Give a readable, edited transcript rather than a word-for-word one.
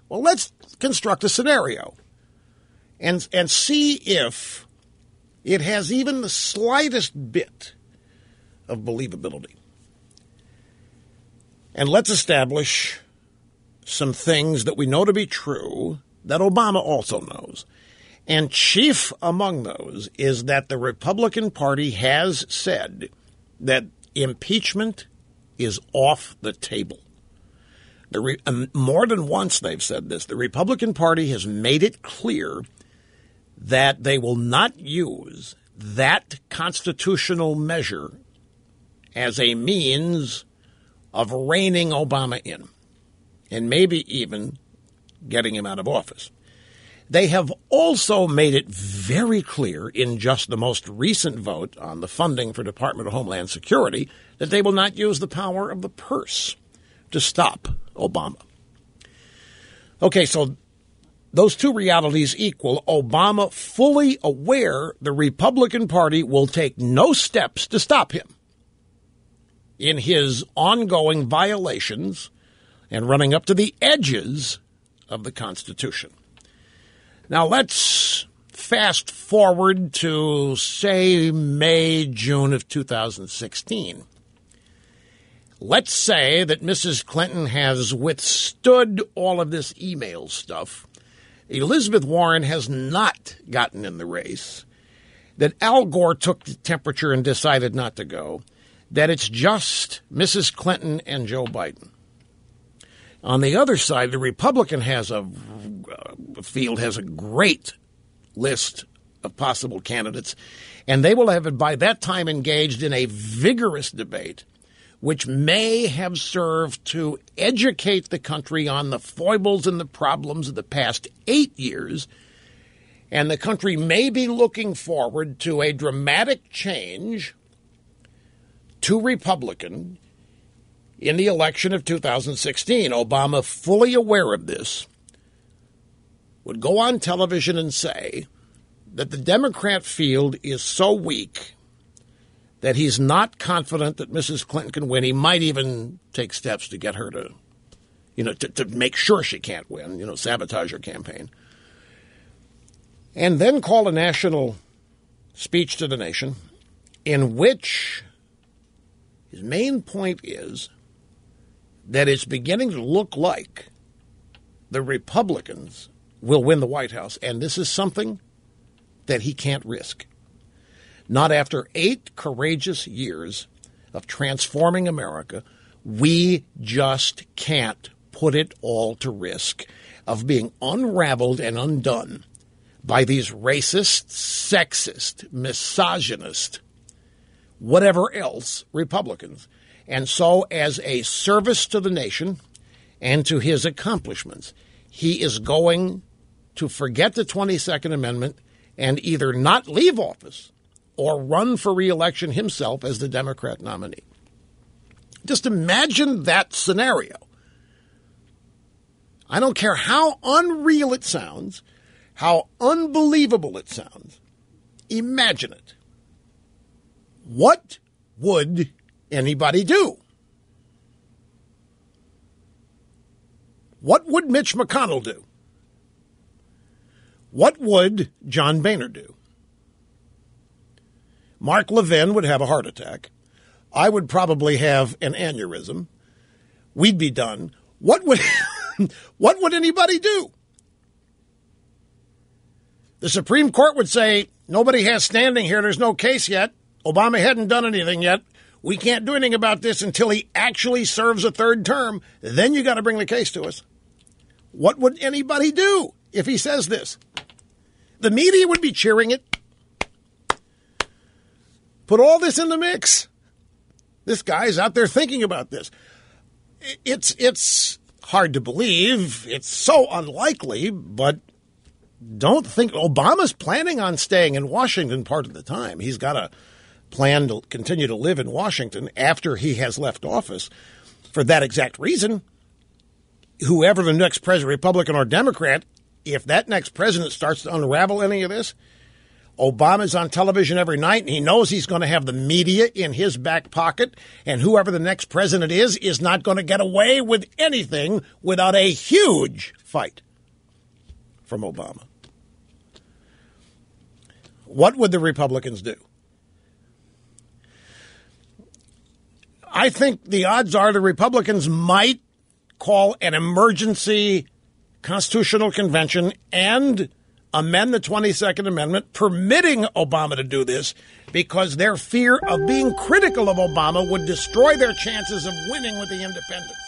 Well, let's construct a scenario and see if it has even the slightest bit of believability. And let's establish some things that we know to be true that Obama also knows. And chief among those is that the Republican Party has said that impeachment is off the table. More than once they've said this. The Republican Party has made it clear that they will not use that constitutional measure as a means of reining Obama in and maybe even getting him out of office. They have also made it very clear in just the most recent vote on the funding for Department of Homeland Security that they will not use the power of the purse to stop Obama. Okay, so those two realities equal Obama fully aware the Republican Party will take no steps to stop him in his ongoing violations and running up to the edges of the Constitution. Now, let's fast forward to, say, May, June of 2016. Let's say that Mrs. Clinton has withstood all of this email stuff. Elizabeth Warren has not gotten in the race. That Al Gore took the temperature and decided not to go. That it's just Mrs. Clinton and Joe Biden. On the other side, the Republican field has a great list of possible candidates, and they will have by that time engaged in a vigorous debate which may have served to educate the country on the foibles and the problems of the past 8 years, and the country may be looking forward to a dramatic change to Republican in the election of 2016. Obama, fully aware of this, would go on television and say that the Democrat field is so weak that he's not confident that Mrs. Clinton can win. He might even take steps to get her to make sure she can't win, sabotage her campaign. And then call a national speech to the nation in which his main point is that it's beginning to look like the Republicans will win the White House. And this is something that he can't risk. Not after 8 courageous years of transforming America, we just can't put it all to risk of being unraveled and undone by these racist, sexist, misogynist, whatever else Republicans. And so as a service to the nation and to his accomplishments, he is going to forget the 22nd Amendment and either not leave office or run for re-election himself as the Democrat nominee. Just imagine that scenario. I don't care how unreal it sounds, how unbelievable it sounds. Imagine it. What would anybody do? What would Mitch McConnell do? What would John Boehner do? Mark Levin would have a heart attack. I would probably have an aneurysm. We'd be done. What would anybody do? The Supreme Court would say, nobody has standing here. There's no case yet. Obama hadn't done anything yet. We can't do anything about this until he actually serves a third term. Then you got to bring the case to us. What would anybody do if he says this? The media would be cheering it. Put all this in the mix. This guy's out there thinking about this. It's hard to believe. It's so unlikely, but don't think Obama's planning on staying in Washington part of the time. He's got a plan to continue to live in Washington after he has left office for that exact reason. Whoever the next president, Republican or Democrat, if that next president starts to unravel any of this, Obama's on television every night, and he knows he's going to have the media in his back pocket, and whoever the next president is not going to get away with anything without a huge fight from Obama. What would the Republicans do? I think the odds are the Republicans might call an emergency constitutional convention and amend the 22nd Amendment, permitting Obama to do this, because their fear of being critical of Obama would destroy their chances of winning with the independents.